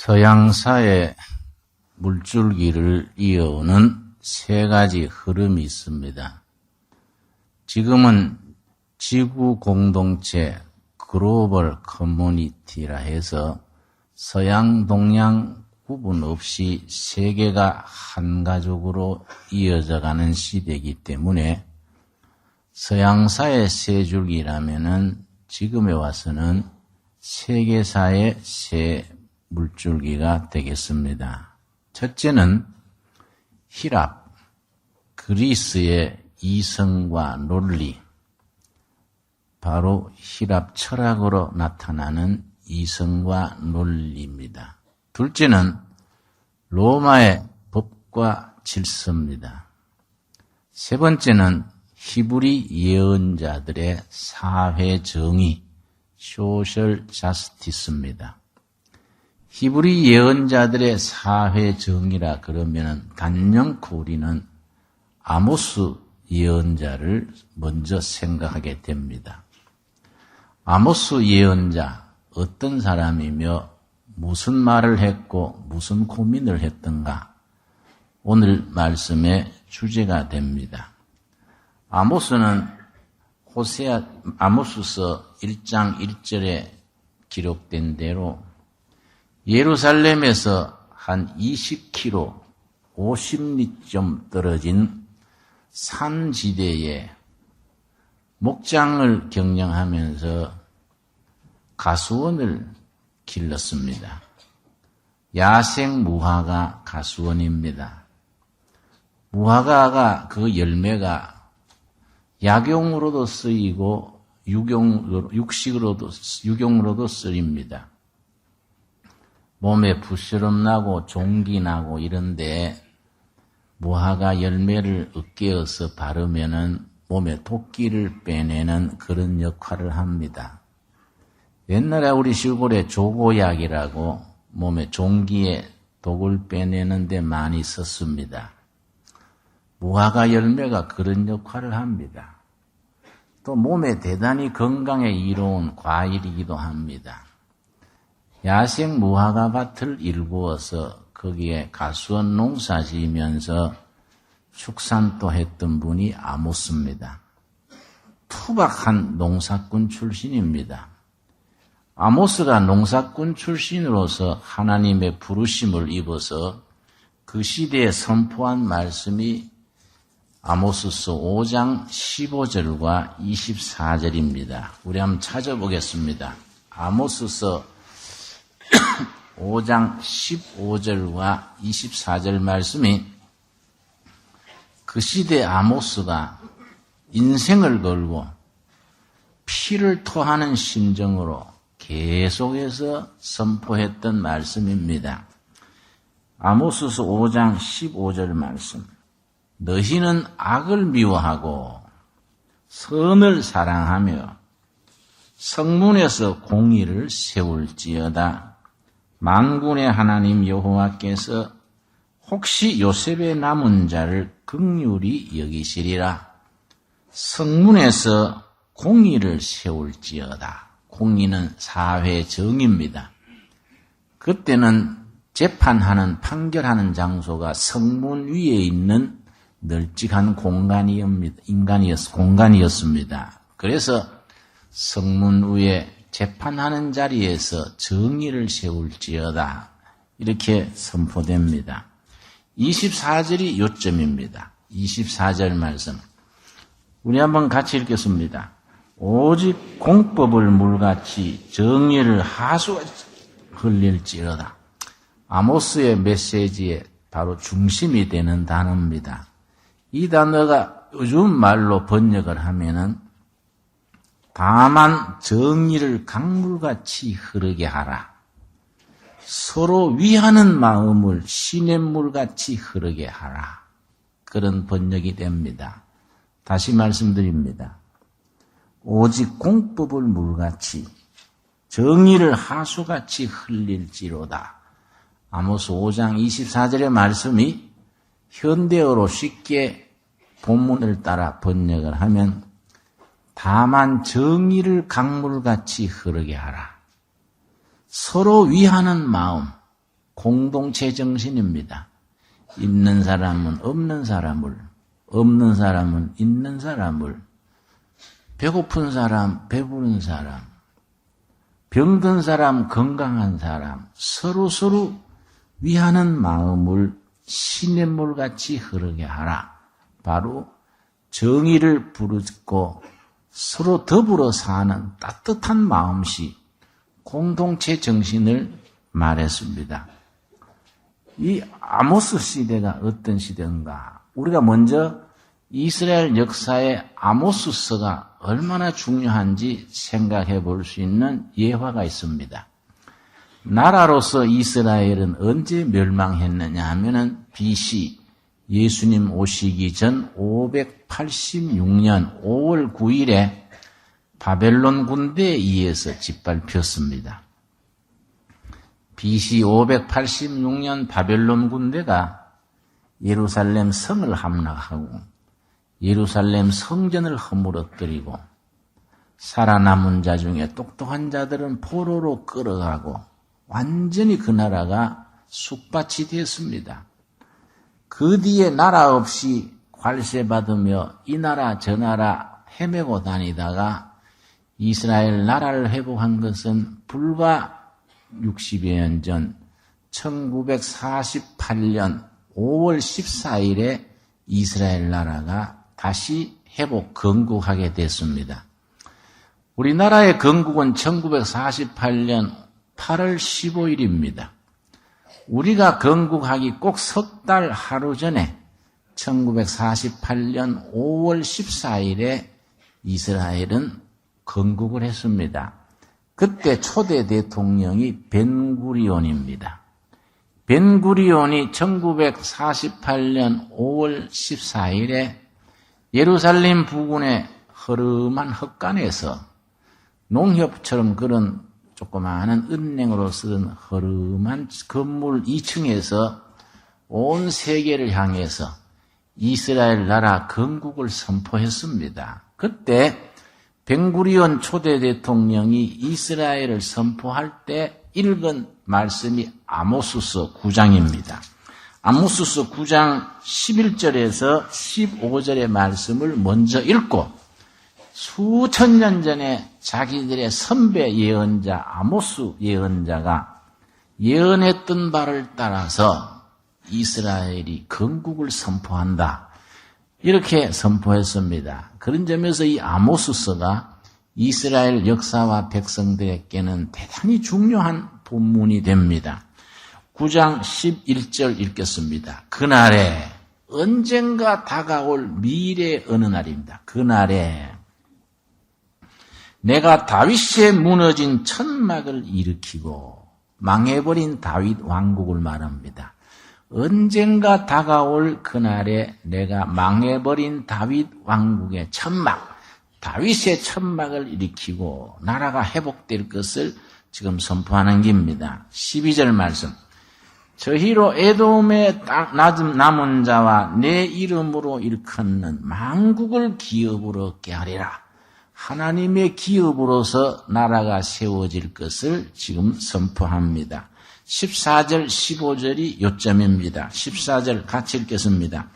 서양사의 물줄기를 이어오는 세 가지 흐름이 있습니다. 지금은 지구 공동체 글로벌 커뮤니티라 해서 서양, 동양 구분 없이 세계가 한 가족으로 이어져가는 시대이기 때문에 서양사의 세 줄기라면은 지금에 와서는 세계사의 세 물줄기가 되겠습니다. 첫째는 히랍, 그리스의 이성과 논리, 바로 히랍 철학으로 나타나는 이성과 논리입니다. 둘째는 로마의 법과 질서입니다. 세 번째는 히브리 예언자들의 사회 정의, 소셜 자스티스입니다. 히브리 예언자들의 사회 정의라 그러면 단연코 우리는 아모스 예언자를 먼저 생각하게 됩니다. 아모스 예언자, 어떤 사람이며 무슨 말을 했고 무슨 고민을 했던가, 오늘 말씀의 주제가 됩니다. 아모스는 아모스서 1장 1절에 기록된 대로 예루살렘에서 한 20km, 50리쯤 떨어진 산지대에 목장을 경영하면서 가수원을 길렀습니다. 야생 무화과 가수원입니다. 무화과가 그 열매가 약용으로도 쓰이고 육용으로도 쓰입니다. 몸에 부스럼 나고 종기 나고 이런데 무화과 열매를 으깨어서 바르면은 몸에 토끼를 빼내는 그런 역할을 합니다. 옛날에 우리 시골에 조고약이라고 몸에 종기에 독을 빼내는 데 많이 썼습니다. 무화과 열매가 그런 역할을 합니다. 또 몸에 대단히 건강에 이로운 과일이기도 합니다. 야생 무화과 밭을 일구어서 거기에 가수원 농사 지으면서 축산도 했던 분이 아모스입니다. 투박한 농사꾼 출신입니다. 아모스가 농사꾼 출신으로서 하나님의 부르심을 입어서 그 시대에 선포한 말씀이 아모스서 5장 15절과 24절입니다. 우리 한번 찾아보겠습니다. 아모스서 5장 15절과 24절 말씀이 그 시대 아모스가 인생을 걸고 피를 토하는 심정으로 계속해서 선포했던 말씀입니다. 아모스서 5장 15절 말씀. 너희는 악을 미워하고 선을 사랑하며 성문에서 공의를 세울지어다. 만군의 하나님 여호와께서 혹시 요셉의 남은 자를 긍휼히 여기시리라. 성문에서 공의를 세울지어다. 공의는 사회 정의입니다. 그때는 재판하는, 판결하는 장소가 성문 위에 있는 널찍한 공간이었습니다. 그래서 성문 위에 재판하는 자리에서 정의를 세울지어다. 이렇게 선포됩니다. 24절이 요점입니다. 24절 말씀. 우리 한번 같이 읽겠습니다. 오직 공법을 물같이 정의를 하수같이 흘릴지어다. 아모스의 메시지의 바로 중심이 되는 단어입니다. 이 단어가 요즘 말로 번역을 하면은 다만 정의를 강물같이 흐르게 하라. 서로 위하는 마음을 시냇물같이 흐르게 하라. 그런 번역이 됩니다. 다시 말씀드립니다. 오직 공법을 물같이 정의를 하수같이 흘릴지로다. 아모스 5장 24절의 말씀이 현대어로 쉽게 본문을 따라 번역을 하면 다만 정의를 강물같이 흐르게 하라. 서로 위하는 마음, 공동체 정신입니다. 있는 사람은 없는 사람을, 없는 사람은 있는 사람을, 배고픈 사람, 배부른 사람, 병든 사람, 건강한 사람, 서로 위하는 마음을 시냇물같이 흐르게 하라. 바로 정의를 부르고 서로 더불어 사는 따뜻한 마음씨, 공동체 정신을 말했습니다. 이 아모스 시대가 어떤 시대인가? 우리가 먼저 이스라엘 역사에 아모스서가 얼마나 중요한지 생각해 볼 수 있는 예화가 있습니다. 나라로서 이스라엘은 언제 멸망했느냐 하면은 BC, 예수님 오시기 전 586년 5월 9일에 바벨론 군대에 의해서 짓밟혔습니다. BC 586년 바벨론 군대가 예루살렘 성을 함락하고 예루살렘 성전을 허물어뜨리고 살아남은 자 중에 똑똑한 자들은 포로로 끌어가고 완전히 그 나라가 쑥밭이 되었습니다. 그 뒤에 나라 없이 괄세받으며 이 나라 저 나라 헤매고 다니다가 이스라엘 나라를 회복한 것은 불과 60여 년 전 1948년 5월 14일에 이스라엘 나라가 다시 회복, 건국하게 됐습니다. 우리나라의 건국은 1948년 8월 15일입니다. 우리가 건국하기 꼭 석 달 하루 전에 1948년 5월 14일에 이스라엘은 건국을 했습니다. 그때 초대 대통령이 벤구리온입니다. 벤구리온이 1948년 5월 14일에 예루살렘 부근의 허름한 헛간에서 농협처럼 그런 조그마한 은행으로 쓰던 허름한 건물 2층에서 온 세계를 향해서 이스라엘 나라 건국을 선포했습니다. 그때 벤구리온 초대 대통령이 이스라엘을 선포할 때 읽은 말씀이 아모스서 9장입니다. 아모스서 9장 11절에서 15절의 말씀을 먼저 읽고 수천 년 전에 자기들의 선배 예언자 아모스 예언자가 예언했던 바를 따라서 이스라엘이 건국을 선포한다. 이렇게 선포했습니다. 그런 점에서 이 아모스서가 이스라엘 역사와 백성들에게는 대단히 중요한 본문이 됩니다. 9장 11절 읽겠습니다. 그날에 언젠가 다가올 미래 어느 날입니다. 그날에 내가 다윗의 무너진 천막을 일으키고 망해버린 다윗 왕국을 말합니다. 언젠가 다가올 그날에 내가 망해버린 다윗 왕국의 천막, 다윗의 천막을 일으키고 나라가 회복될 것을 지금 선포하는 겁니다. 12절 말씀. 저희로 에돔의 남은 자와 내 이름으로 일컫는 만국을 기업으로 얻게 하리라. 하나님의 기업으로서 나라가 세워질 것을 지금 선포합니다. 14절, 15절이 요점입니다. 14절 같이 읽겠습니다.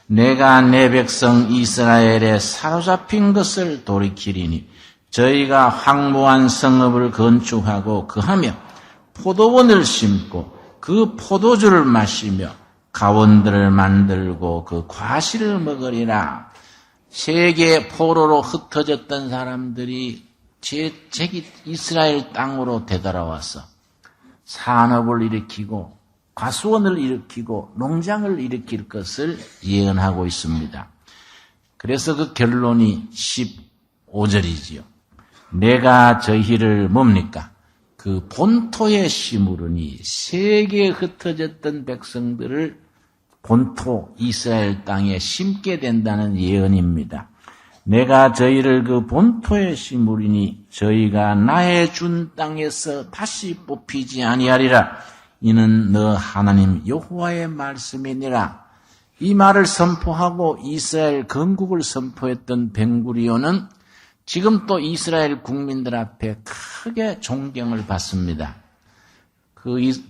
내가 내 백성 이스라엘에 사로잡힌 것을 돌이키리니 저희가 황무한 성읍을 건축하고 거하며 포도원을 심고 그 포도주를 마시며 가원들을 만들고 그 과실을 먹으리라. 세계 포로로 흩어졌던 사람들이 이스라엘 땅으로 되돌아와서 산업을 일으키고 과수원을 일으키고 농장을 일으킬 것을 예언하고 있습니다. 그래서 그 결론이 15절이지요. 내가 저희를 뭡니까? 그 본토에 심으르니 세계에 흩어졌던 백성들을 본토 이스라엘 땅에 심게 된다는 예언입니다. 내가 저희를 그 본토에 심으리니 저희가 나의 준 땅에서 다시 뽑히지 아니하리라. 이는 너 하나님 여호와의 말씀이니라. 이 말을 선포하고 이스라엘 건국을 선포했던 벤구리온은 지금 또 이스라엘 국민들 앞에 크게 존경을 받습니다.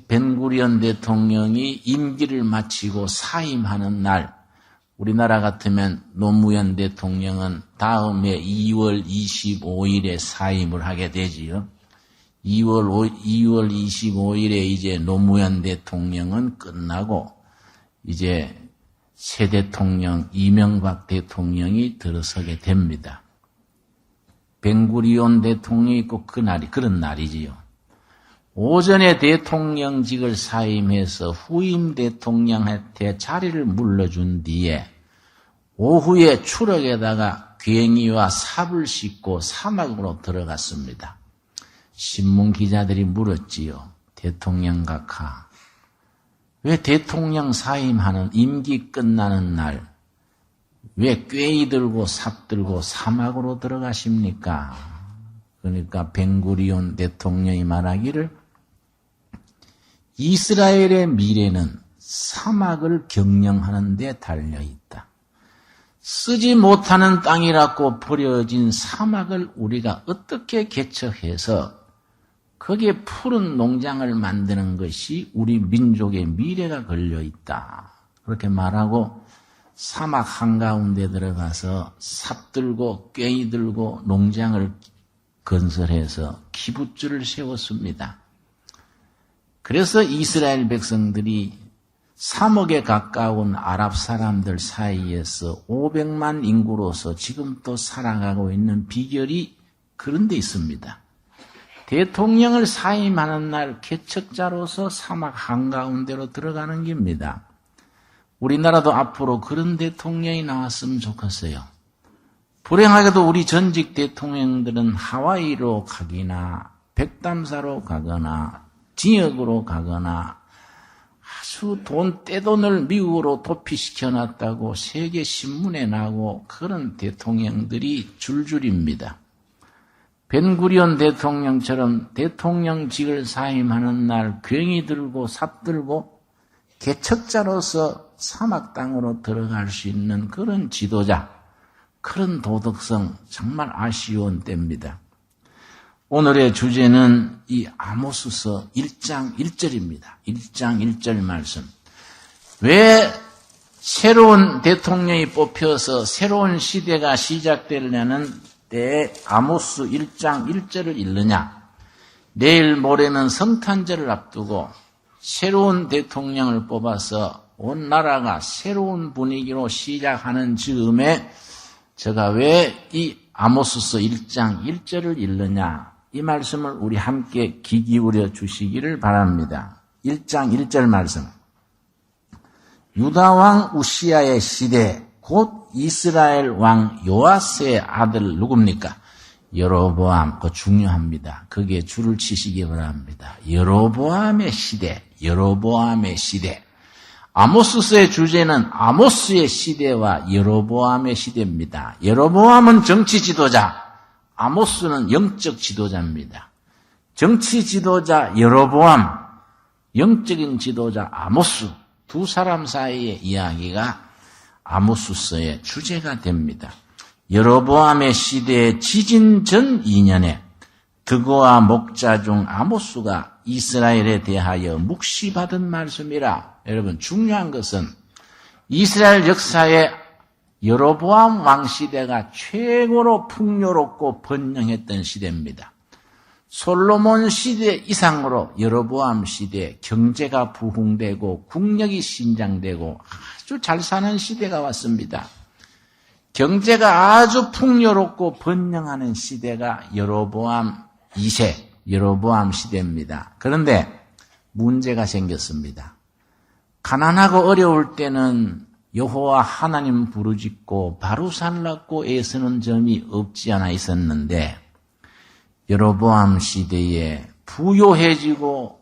벤구리온 대통령이 임기를 마치고 사임하는 날, 우리나라 같으면 노무현 대통령은 다음해 2월 25일에 사임을 하게 되지요. 2월 25일에 이제 노무현 대통령은 끝나고 이제 새 대통령 이명박 대통령이 들어서게 됩니다. 벤구리온 대통령이 꼭 그런 날이지요. 오전에 대통령직을 사임해서 후임 대통령한테 자리를 물러준 뒤에 오후에 추럭에다가 괭이와 삽을 싣고 사막으로 들어갔습니다. 신문 기자들이 물었지요. 대통령 각하, 왜 대통령 사임하는 임기 끝나는 날 왜 괭이 들고 삽 들고 사막으로 들어가십니까? 그러니까 벤구리온 대통령이 말하기를 이스라엘의 미래는 사막을 경영하는 데 달려있다. 쓰지 못하는 땅이라고 버려진 사막을 우리가 어떻게 개척해서 거기에 푸른 농장을 만드는 것이 우리 민족의 미래가 걸려있다. 그렇게 말하고 사막 한가운데 들어가서 삽 들고 괭이 들고 농장을 건설해서 기부줄을 세웠습니다. 그래서 이스라엘 백성들이 3억에 가까운 아랍 사람들 사이에서 500만 인구로서 지금도 살아가고 있는 비결이 그런 데 있습니다. 대통령을 사임하는 날 개척자로서 사막 한가운데로 들어가는 겁니다. 우리나라도 앞으로 그런 대통령이 나왔으면 좋겠어요. 불행하게도 우리 전직 대통령들은 하와이로 가기나 백담사로 가거나 징역으로 가거나 아주 떼돈을 미국으로 도피시켜놨다고 세계 신문에 나고 그런 대통령들이 줄줄입니다. 벤구리온 대통령처럼 대통령직을 사임하는 날 괭이 들고 삽 들고 개척자로서 사막 땅으로 들어갈 수 있는 그런 지도자, 그런 도덕성 정말 아쉬운 때입니다. 오늘의 주제는 이 아모스서 1장 1절입니다. 1장 1절 말씀. 왜 새로운 대통령이 뽑혀서 새로운 시대가 시작되려는 때에 아모스 1장 1절을 읽느냐? 내일 모레는 성탄절을 앞두고 새로운 대통령을 뽑아서 온 나라가 새로운 분위기로 시작하는 즈음에 제가 왜 이 아모스서 1장 1절을 읽느냐? 이 말씀을 우리 함께 귀 기울여 주시기를 바랍니다. 1장 1절 말씀. 유다왕 우시야의 시대 곧 이스라엘 왕 요아스의 아들 누굽니까? 여로보암. 그거 중요합니다. 거기에 줄을 치시기 바랍니다. 여로보암의 시대. 여로보암의 시대. 아모스서의 주제는 아모스의 시대와 여로보암의 시대입니다. 여로보암은 정치 지도자, 아모스는 영적 지도자입니다. 정치 지도자 여로보암, 영적인 지도자 아모스, 두 사람 사이의 이야기가 아모스서의 주제가 됩니다. 여로보암의 시대의 지진 전 2년에 드고와 목자 중 아모스가 이스라엘에 대하여 묵시받은 말씀이라. 여러분, 중요한 것은 이스라엘 역사에 여로보암 왕 시대가 최고로 풍요롭고 번영했던 시대입니다. 솔로몬 시대 이상으로 여로보암 시대에 경제가 부흥되고 국력이 신장되고 아주 잘 사는 시대가 왔습니다. 경제가 아주 풍요롭고 번영하는 시대가 여로보암 2세, 여로보암 시대입니다. 그런데 문제가 생겼습니다. 가난하고 어려울 때는 여호와 하나님 부르짖고 바로 살랐고 애쓰는 점이 없지 않아 있었는데 여로보암 시대에 부요해지고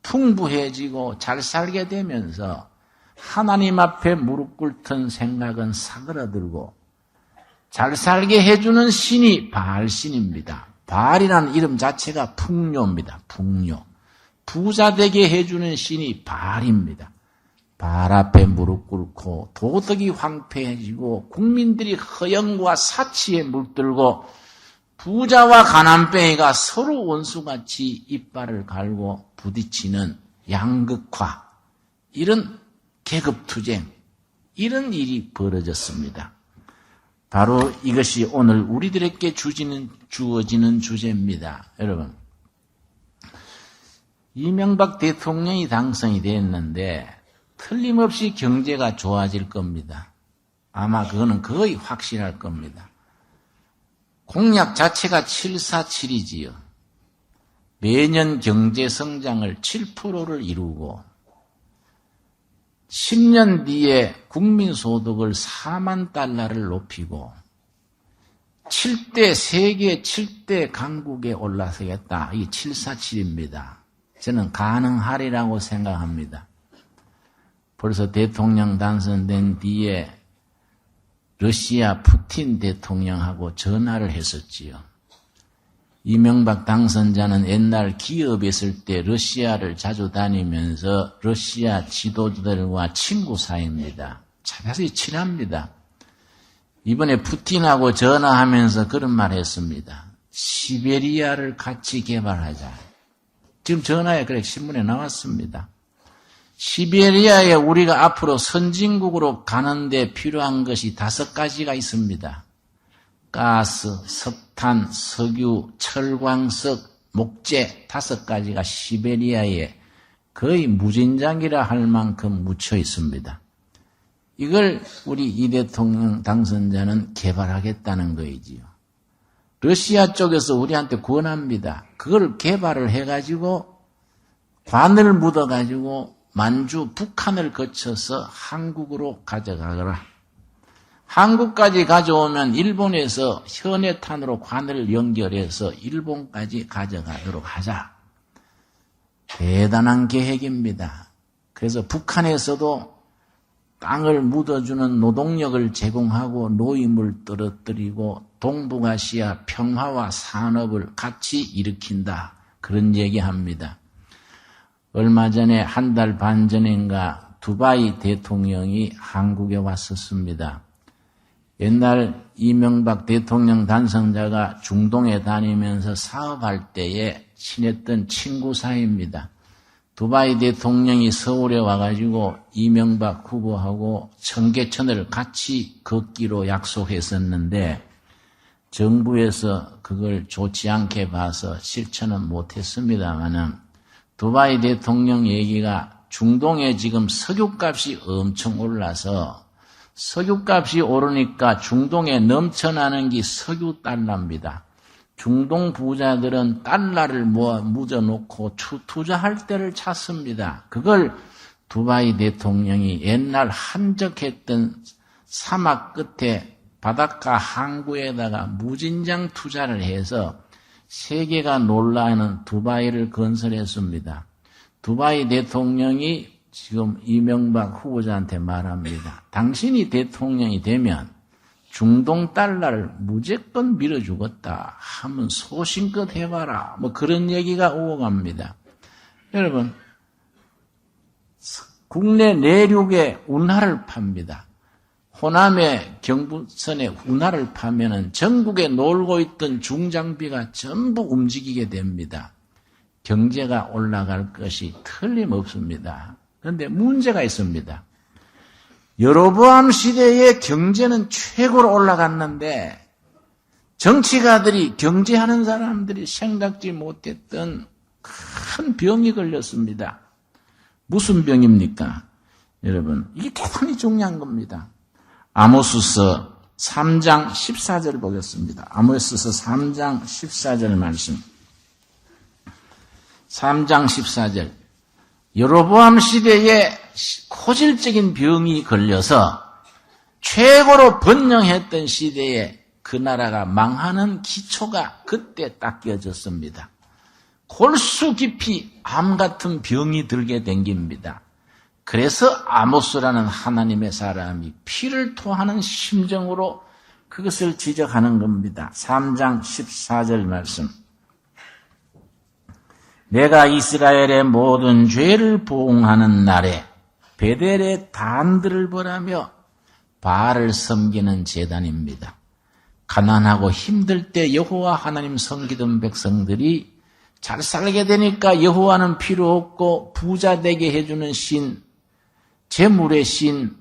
풍부해지고 잘 살게 되면서 하나님 앞에 무릎 꿇던 생각은 사그라들고 잘 살게 해주는 신이 바알신입니다. 바알이라는 이름 자체가 풍요입니다. 풍요. 부자 되게 해주는 신이 바알입니다. 바알 앞에 무릎 꿇고 도덕이 황폐해지고 국민들이 허영과 사치에 물들고 부자와 가난뱅이가 서로 원수같이 이빨을 갈고 부딪히는 양극화, 이런 계급투쟁, 이런 일이 벌어졌습니다. 바로 이것이 오늘 우리들에게 주어지는 주제입니다. 여러분, 이명박 대통령이 당선이 됐는데 틀림없이 경제가 좋아질 겁니다. 아마 그거는 거의 확실할 겁니다. 공약 자체가 747이지요. 매년 경제 성장을 7%를 이루고 10년 뒤에 국민소득을 4만 달러를 높이고 세계 7대 강국에 올라서겠다. 이게 747입니다. 저는 가능하리라고 생각합니다. 벌써 대통령 당선된 뒤에 러시아 푸틴 대통령하고 전화를 했었지요. 이명박 당선자는 옛날 기업에 있을 때 러시아를 자주 다니면서 러시아 지도자들과 친구 사이입니다. 자세히 친합니다. 이번에 푸틴하고 전화하면서 그런 말 했습니다. 시베리아를 같이 개발하자. 지금 전화에 그래 신문에 나왔습니다. 시베리아에 우리가 앞으로 선진국으로 가는데 필요한 것이 5가지가 있습니다. 가스, 석탄, 석유, 철광석, 목재 5가지가 시베리아에 거의 무진장이라 할 만큼 묻혀 있습니다. 이걸 우리 이 대통령 당선자는 개발하겠다는 거이지요. 러시아 쪽에서 우리한테 권합니다. 그걸 개발을 해가지고 관을 묻어가지고 만주, 북한을 거쳐서 한국으로 가져가거라. 한국까지 가져오면 일본에서 현해탄으로 관을 연결해서 일본까지 가져가도록 하자. 대단한 계획입니다. 그래서 북한에서도 땅을 묻어주는 노동력을 제공하고 노임을 떨어뜨리고 동북아시아 평화와 산업을 같이 일으킨다. 그런 얘기합니다. 얼마 전에 1달 반 전인가 두바이 대통령이 한국에 왔었습니다. 옛날 이명박 대통령 당선자가 중동에 다니면서 사업할 때에 친했던 친구 사이입니다. 두바이 대통령이 서울에 와가지고 이명박 후보하고 청계천을 같이 걷기로 약속했었는데 정부에서 그걸 좋지 않게 봐서 실천은 못했습니다만은 두바이 대통령 얘기가 중동에 지금 석유값이 엄청 올라서 석유값이 오르니까 중동에 넘쳐나는 게 석유 달러입니다. 중동 부자들은 달러를 모아 묻어놓고 투자할 때를 찾습니다. 그걸 두바이 대통령이 옛날 한적했던 사막 끝에 바닷가 항구에다가 무진장 투자를 해서 세계가 놀라는 두바이를 건설했습니다. 두바이 대통령이 지금 이명박 후보자한테 말합니다. 당신이 대통령이 되면 중동 달러를 무조건 밀어주겠다 하면 소신껏 해봐라. 뭐 그런 얘기가 오고 갑니다. 여러분, 국내 내륙에 운하를 팝니다. 호남의 경부선에 운하를 파면은 전국에 놀고 있던 중장비가 전부 움직이게 됩니다. 경제가 올라갈 것이 틀림없습니다. 그런데 문제가 있습니다. 여로보암 시대의 경제는 최고로 올라갔는데 정치가들이 경제하는 사람들이 생각지 못했던 큰 병이 걸렸습니다. 무슨 병입니까? 여러분, 이게 대단히 중요한 겁니다. 아모스서 3장 14절 보겠습니다. 아모스서 3장 14절 말씀. 3장 14절. 여로보암 시대에 고질적인 병이 걸려서 최고로 번영했던 시대에 그 나라가 망하는 기초가 그때 딱 끼어졌습니다. 골수 깊이 암 같은 병이 들게 된 겁니다. 그래서 아모스라는 하나님의 사람이 피를 토하는 심정으로 그것을 지적하는 겁니다. 3장 14절 말씀. 내가 이스라엘의 모든 죄를 보응하는 날에 베델의 단들을 벌하며 바알을 섬기는 제단입니다. 가난하고 힘들 때 여호와 하나님 섬기던 백성들이 잘 살게 되니까 여호와는 필요 없고 부자 되게 해주는 신, 재물의 신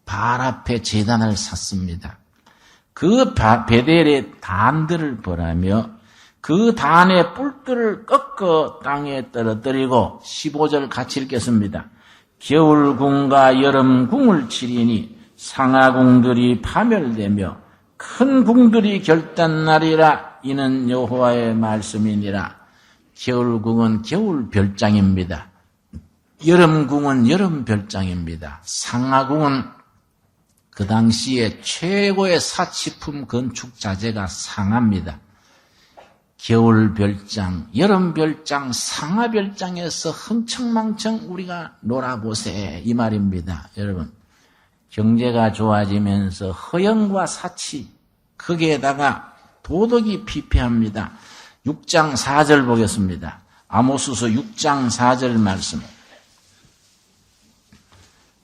바알 앞에 제단을 샀습니다. 그 베델의 단들을 벌하며 그 단의 뿔들을 꺾어 땅에 떨어뜨리고 15절 같이 읽겠습니다. 겨울궁과 여름궁을 치리니 상하궁들이 파멸되며 큰 궁들이 결단나리라. 이는 여호와의 말씀이니라. 겨울궁은 겨울별장입니다. 여름궁은 여름별장입니다. 상하궁은 그 당시에 최고의 사치품 건축 자재가 상하입니다. 겨울별장, 여름별장, 상하별장에서 흥청망청 우리가 놀아보세 이 말입니다. 여러분, 경제가 좋아지면서 허영과 사치, 거기에다가 도덕이 피폐합니다. 6장 4절 보겠습니다. 아모스서 6장 4절 말씀.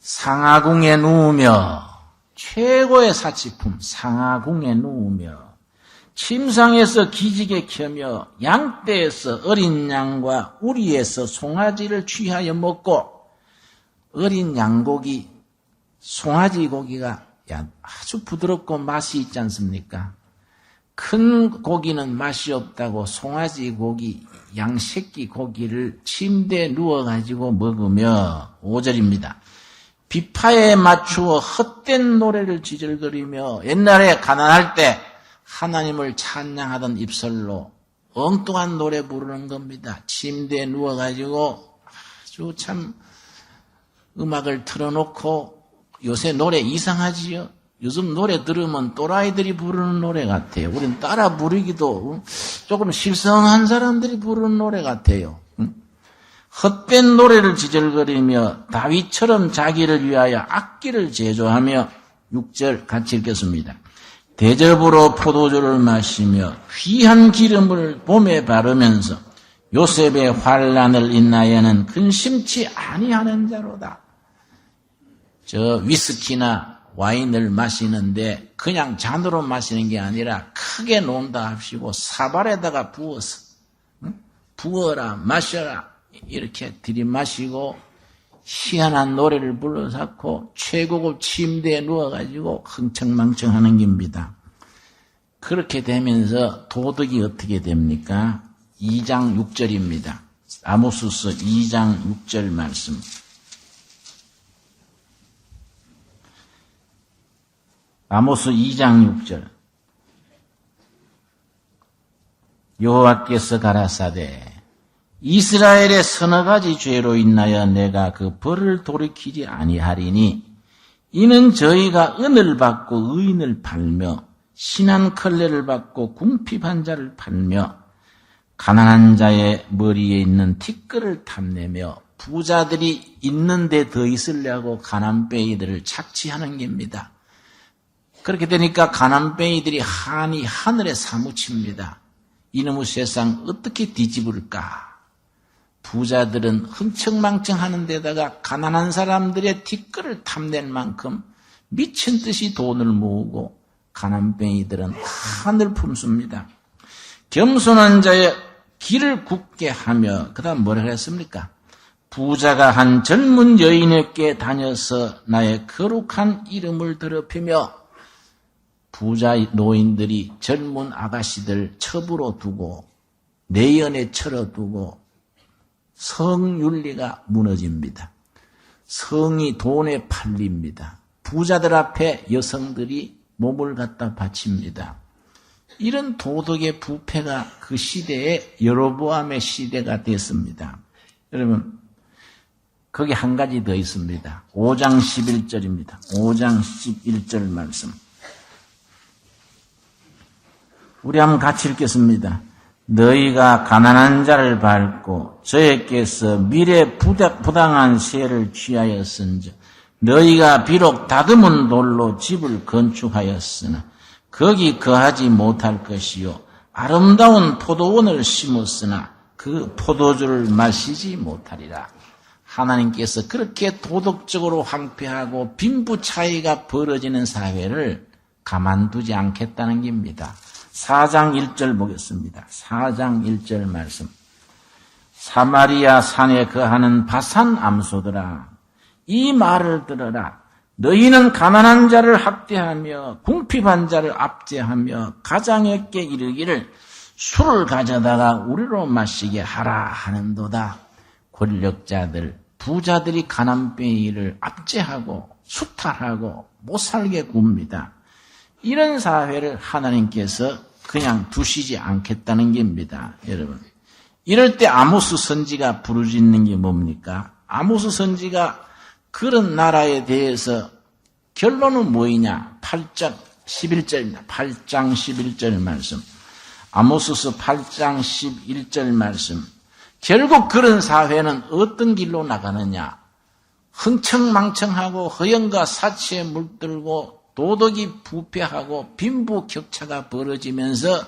상하궁에 누우며, 최고의 사치품 상하궁에 누우며 침상에서 기지개 켜며 양떼에서 어린 양과 우리에서 송아지를 취하여 먹고, 어린 양고기, 송아지 고기가 아주 부드럽고 맛이 있지 않습니까? 큰 고기는 맛이 없다고 송아지 고기, 양새끼 고기를 침대에 누워가지고 먹으며 5절입니다. 비파에 맞추어 헛된 노래를 지질거리며 옛날에 가난할 때 하나님을 찬양하던 입술로 엉뚱한 노래 부르는 겁니다. 침대에 누워가지고 아주 참 음악을 틀어놓고, 요새 노래 이상하지요? 요즘 노래 들으면 또라이들이 부르는 노래 같아요. 우린 따라 부르기도 조금 실성한 사람들이 부르는 노래 같아요. 헛된 노래를 지절거리며 다윗처럼 자기를 위하여 악기를 제조하며 6절 같이 읽겠습니다. 대접으로 포도주를 마시며 귀한 기름을 몸에 바르면서 요셉의 환난을 인하여는 근심치 아니하는 자로다. 저 위스키나 와인을 마시는데 그냥 잔으로 마시는 게 아니라 크게 논다 합시고 사발에다가 부어서 부어라 마셔라 이렇게 들이마시고 희한한 노래를 불러잡고 최고급 침대에 누워가지고 흥청망청하는 겁니다. 그렇게 되면서 도덕이 어떻게 됩니까? 2장 6절입니다. 아모스서 2장 6절 말씀. 아모스 2장 6절. 여호와께서 가라사대 이스라엘의 서너 가지 죄로 인하여 내가 그 벌을 돌이키지 아니하리니 이는 저희가 은을 받고 의인을 팔며 신한 걸레를 받고 궁핍한 자를 팔며 가난한 자의 머리에 있는 티끌을 탐내며 부자들이 있는데 더 있으려고 가난뱅이들을 착취하는 겁니다. 그렇게 되니까 가난뱅이들이 한이 하늘에 사무칩니다. 이놈의 세상 어떻게 뒤집을까? 부자들은 흥청망청 하는 데다가 가난한 사람들의 티끌을 탐낼 만큼 미친 듯이 돈을 모으고 가난뱅이들은 한을 품습니다. 겸손한 자의 길을 굳게 하며 그 다음 뭐라 그랬습니까? 부자가 한 젊은 여인에게 다녀서 나의 거룩한 이름을 더럽히며 부자 노인들이 젊은 아가씨들 첩으로 두고 내연에 철어두고 성윤리가 무너집니다. 성이 돈에 팔립니다. 부자들 앞에 여성들이 몸을 갖다 바칩니다. 이런 도덕의 부패가 그 시대에 여로보암의 시대가 됐습니다. 여러분, 거기 한 가지 더 있습니다. 5장 11절입니다. 5장 11절 말씀. 우리 한번 같이 읽겠습니다. 너희가 가난한 자를 밟고 저에게서 미래 부당한 세를 취하였은즉 너희가 비록 다듬은 돌로 집을 건축하였으나 거기 거하지 못할 것이요 아름다운 포도원을 심었으나 그 포도주를 마시지 못하리라. 하나님께서 그렇게 도덕적으로 황폐하고 빈부 차이가 벌어지는 사회를 가만두지 않겠다는 겁니다. 4장 1절 보겠습니다. 4장 1절 말씀. 사마리아 산에 거하는 바산 암소들아, 이 말을 들어라. 너희는 가난한 자를 학대하며 궁핍한 자를 압제하며 가장에게 이르기를 술을 가져다가 우리로 마시게 하라 하는도다. 권력자들, 부자들이 가난뱅이를 압제하고 수탈하고 못살게 굽니다. 이런 사회를 하나님께서 그냥 두시지 않겠다는 겁니다. 여러분, 이럴 때 아모스 선지가 부르짖는 게 뭡니까? 아모스 선지가 그런 나라에 대해서 결론은 뭐이냐? 8장 11절입니다. 8장 11절 말씀. 아모스서 8장 11절 말씀. 결국 그런 사회는 어떤 길로 나가느냐? 흥청망청하고 허영과 사치에 물들고 도덕이 부패하고 빈부격차가 벌어지면서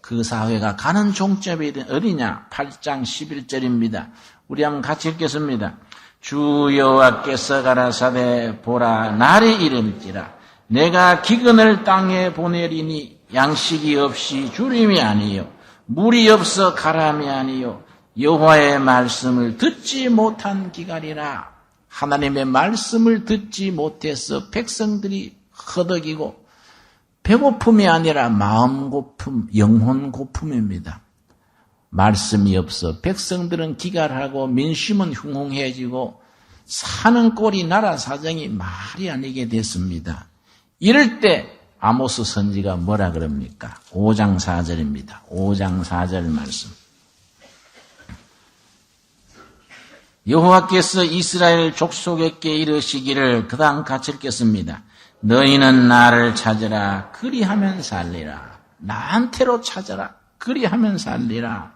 그 사회가 가는 종점이 어디냐? 8장 11절입니다. 우리 한번 같이 읽겠습니다. 주 여호와께서 가라사대 보라 날이 이름지라 내가 기근을 땅에 보내리니 양식이 없이 주림이 아니요 물이 없어 가람이 아니요 여호와의 말씀을 듣지 못한 기갈이라. 하나님의 말씀을 듣지 못해서 백성들이 허덕이고 배고픔이 아니라 마음 고품, 영혼 고품입니다. 말씀이 없어 백성들은 기갈하고 민심은 흉흉해지고 사는 꼴이 나라 사정이 말이 아니게 됐습니다. 이럴 때 아모스 선지가 뭐라 그럽니까? 5장 4절입니다. 5장 4절 말씀. 여호와께서 이스라엘 족속에게 이르시기를 그 다음 같이 읽겠습니다. 너희는 나를 찾으라 그리하면 살리라. 나한테로 찾아라 그리하면 살리라.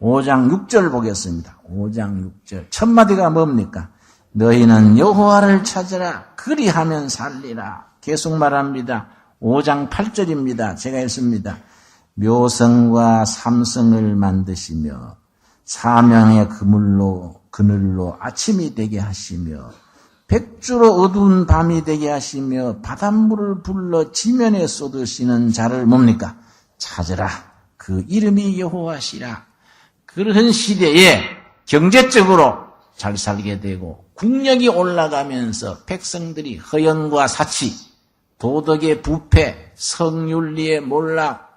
5장 6절 보겠습니다. 5장 6절 첫 마디가 뭡니까? 너희는 여호와를 찾으라 그리하면 살리라. 계속 말합니다. 5장 8절입니다. 제가 읽습니다. 묘성과 삼성을 만드시며 사명의 그늘로 아침이 되게 하시며 백주로 어두운 밤이 되게 하시며 바닷물을 불러 지면에 쏟으시는 자를 뭡니까? 찾으라. 그 이름이 여호와시라. 그런 시대에 경제적으로 잘 살게 되고 국력이 올라가면서 백성들이 허영과 사치, 도덕의 부패, 성윤리의 몰락,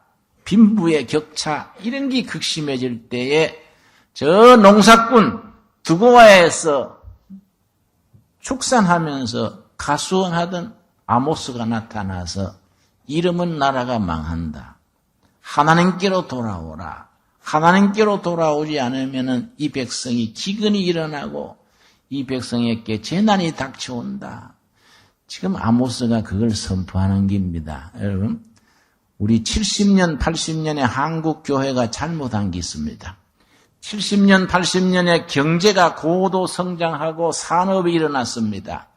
빈부의 격차 이런 게 극심해질 때에 저 농사꾼 두고와에서 축산하면서 가수원하던 아모스가 나타나서 이름은 나라가 망한다. 하나님께로 돌아오라. 하나님께로 돌아오지 않으면 이 백성이 기근이 일어나고 이 백성에게 재난이 닥쳐온다. 지금 아모스가 그걸 선포하는 겁니다. 여러분, 우리 70년, 80년에 한국 교회가 잘못한 게 있습니다. 70년, 80년에 경제가 고도 성장하고 산업이 일어났습니다.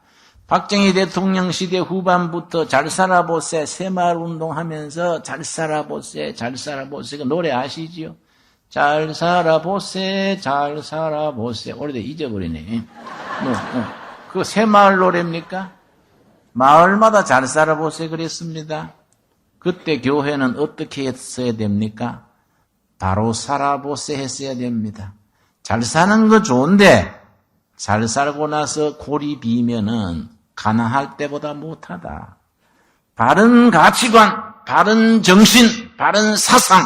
박정희 대통령 시대 후반부터 잘 살아보세, 새마을 운동하면서 잘 살아보세, 잘 살아보세. 그 노래 아시지요? 잘 살아보세, 잘 살아보세. 오래돼 잊어버리네. 그거 새마을 노래입니까? 마을마다 잘 살아보세 그랬습니다. 그때 교회는 어떻게 했어야 됩니까? 바로 살아보세 했어야 됩니다. 잘 사는 거 좋은데 잘 살고 나서 골이 비면은 가난할 때보다 못하다. 바른 가치관, 바른 정신, 바른 사상,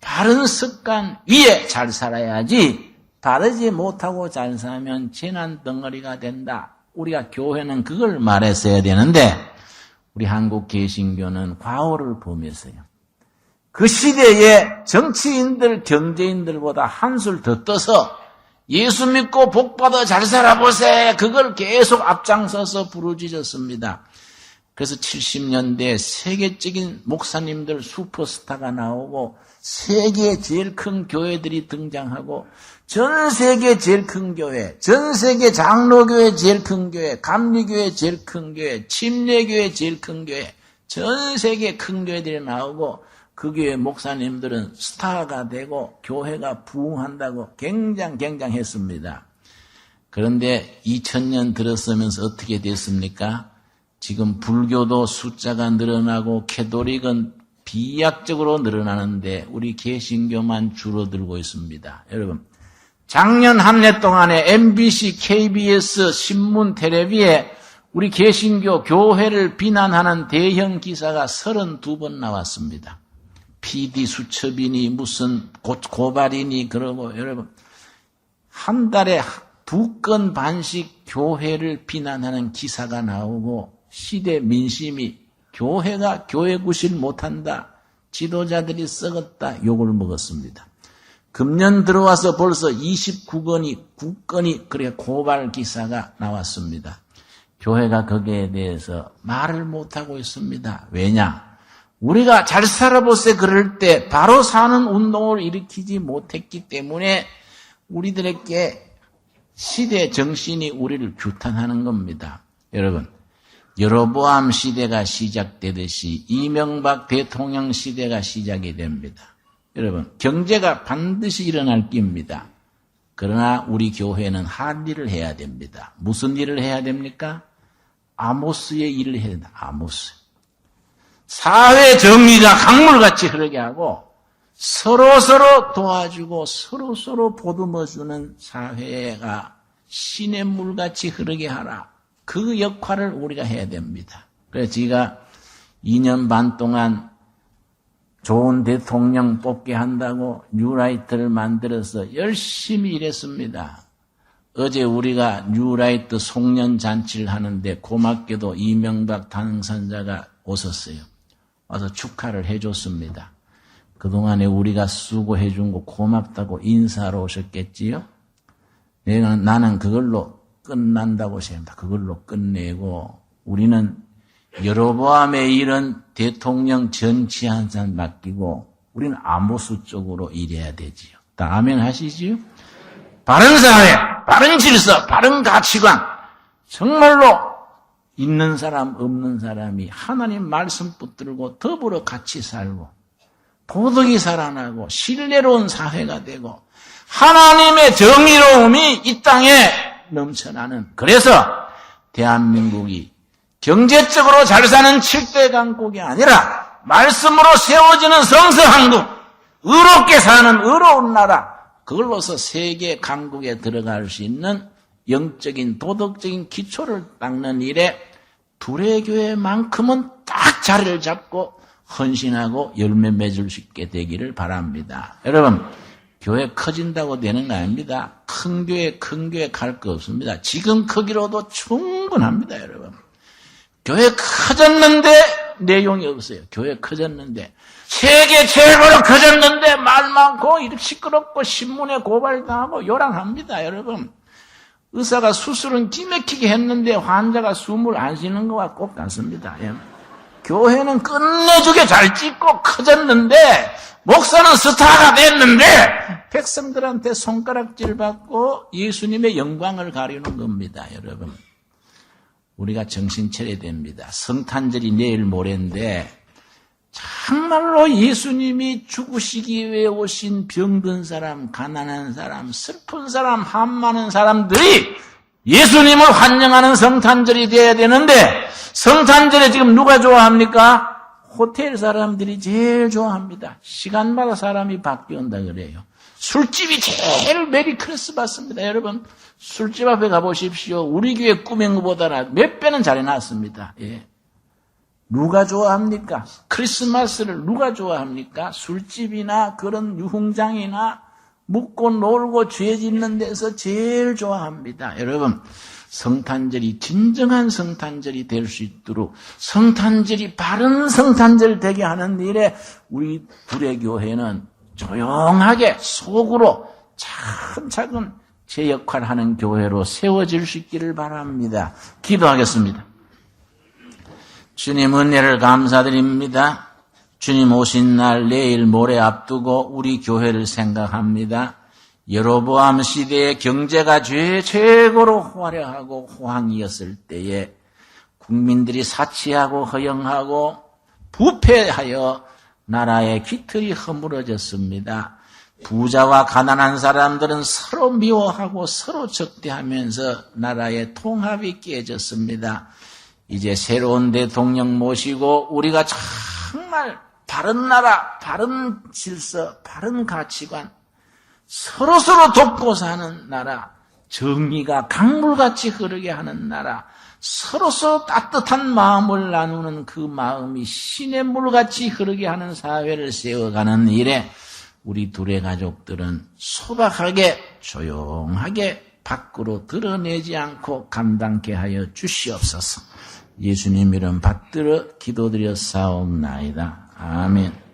바른 습관 위에 잘 살아야지 바르지 못하고 잘 살면 재난 덩어리가 된다. 우리가 교회는 그걸 말했어야 되는데 우리 한국 개신교는 과오를 범했어요. 그 시대에 정치인들, 경제인들보다 한술 더 떠서 예수 믿고 복받아 잘 살아보세. 그걸 계속 앞장서서 부르짖었습니다. 그래서 70년대 세계적인 목사님들 슈퍼스타가 나오고 세계 제일 큰 교회들이 등장하고 전 세계 제일 큰 교회, 전 세계 장로교회 제일 큰 교회, 감리교회 제일 큰 교회, 침례교회 제일 큰 교회, 전 세계 큰 교회들이 나오고 그 교회 목사님들은 스타가 되고 교회가 부흥한다고 굉장했습니다. 그런데 2000년 들어서면서 어떻게 됐습니까? 지금 불교도 숫자가 늘어나고 캐톨릭은 비약적으로 늘어나는데 우리 개신교만 줄어들고 있습니다. 여러분, 작년 한 해 동안에 MBC, KBS, 신문, 텔레비에 우리 개신교 교회를 비난하는 대형 기사가 32번 나왔습니다. PD 수첩이니 무슨 고발이니 그러고 여러분 한 달에 2건 반씩 교회를 비난하는 기사가 나오고 시대 민심이 교회가 교회 구실 못한다. 지도자들이 썩었다. 욕을 먹었습니다. 금년 들어와서 벌써 29건이 그래 고발 기사가 나왔습니다. 교회가 거기에 대해서 말을 못하고 있습니다. 왜냐? 우리가 잘 살아보세 그럴 때 바로 사는 운동을 일으키지 못했기 때문에 우리들에게 시대 정신이 우리를 규탄하는 겁니다. 여러분, 여로보암 시대가 시작되듯이 이명박 대통령 시대가 시작이 됩니다. 여러분, 경제가 반드시 일어날 깁니다. 그러나 우리 교회는 할 일을 해야 됩니다. 무슨 일을 해야 됩니까? 아모스의 일을 해야 된다. 아모스. 사회 정의가 강물같이 흐르게 하고 서로서로 도와주고 서로서로 보듬어주는 사회가 시냇물같이 흐르게 하라. 그 역할을 우리가 해야 됩니다. 그래서 제가 2년 반 동안 좋은 대통령 뽑게 한다고 뉴라이트를 만들어서 열심히 일했습니다. 어제 우리가 뉴라이트 송년잔치를 하는데 고맙게도 이명박 당선자가 오셨어요. 와서 축하를 해줬습니다. 그동안에 우리가 수고해 준 거 고맙다고 인사하러 오셨겠지요? 나는 그걸로 끝난다고 생각합니다. 그걸로 끝내고 우리는 여로보암의 일은 대통령 정치 한 사람 맡기고 우리는 아모스 쪽으로 일해야 되지요. 다 아멘 하시지요? 바른 사회, 바른 질서, 바른 가치관 정말로 있는 사람 없는 사람이 하나님 말씀 붙들고 더불어 같이 살고 도덕이 살아나고 신뢰로운 사회가 되고 하나님의 정의로움이 이 땅에 넘쳐나는 그래서 대한민국이 경제적으로 잘 사는 7대 강국이 아니라 말씀으로 세워지는 성서한국 의롭게 사는 의로운 나라 그걸로서 세계 강국에 들어갈 수 있는 영적인 도덕적인 기초를 닦는 일에 두레교회만큼은 딱 자리를 잡고 헌신하고 열매 맺을 수 있게 되기를 바랍니다. 여러분 교회 커진다고 되는 거 아닙니다. 큰 교회 갈 거 없습니다. 지금 크기로도 충분합니다. 여러분 교회 커졌는데 내용이 없어요. 교회 커졌는데 세계 최고로 커졌는데 말 많고 이렇게 시끄럽고 신문에 고발당하고 요란합니다. 여러분 의사가 수술은 기맥히게 했는데 환자가 숨을 안 쉬는 것과 꼭 같습니다. 예. 교회는 끝내주게 잘 짓고 커졌는데 목사는 스타가 됐는데 백성들한테 손가락질 받고 예수님의 영광을 가리는 겁니다. 여러분 우리가 정신 차려야 됩니다. 성탄절이 내일 모레인데 정말로 예수님이 죽으시기 위해 오신 병든 사람, 가난한 사람, 슬픈 사람, 한 많은 사람들이 예수님을 환영하는 성탄절이 되어야 되는데 성탄절에 지금 누가 좋아합니까? 호텔 사람들이 제일 좋아합니다. 시간마다 사람이 바뀌온다 그래요. 술집이 제일 메리 크리스마스입니다. 여러분 술집 앞에 가보십시오. 우리 교회 꾸민 것보다 몇 배는 잘 해놨습니다. 예. 누가 좋아합니까? 크리스마스를 누가 좋아합니까? 술집이나 그런 유흥장이나 묵고 놀고 죄 짓는 데서 제일 좋아합니다. 여러분 성탄절이 진정한 성탄절이 될 수 있도록 성탄절이 바른 성탄절 되게 하는 일에 우리 두레교회는 조용하게 속으로 차근차근 제 역할을 하는 교회로 세워질 수 있기를 바랍니다. 기도하겠습니다. 주님 은혜를 감사드립니다. 주님 오신 날 내일 모레 앞두고 우리 교회를 생각합니다. 여로보암 시대의 경제가 최고로 화려하고 호황이었을 때에 국민들이 사치하고 허영하고 부패하여 나라의 기틀이 허물어졌습니다. 부자와 가난한 사람들은 서로 미워하고 서로 적대하면서 나라의 통합이 깨졌습니다. 이제 새로운 대통령 모시고 우리가 정말 바른 나라, 바른 질서, 바른 가치관, 서로서로 돕고 사는 나라, 정의가 강물같이 흐르게 하는 나라, 서로서로 따뜻한 마음을 나누는 그 마음이 신의 물같이 흐르게 하는 사회를 세워가는 일에 우리 둘의 가족들은 소박하게 조용하게 밖으로 드러내지 않고 감당케 하여 주시옵소서. 예수님 이름 받들어 기도드려 사옵나이다. 아멘.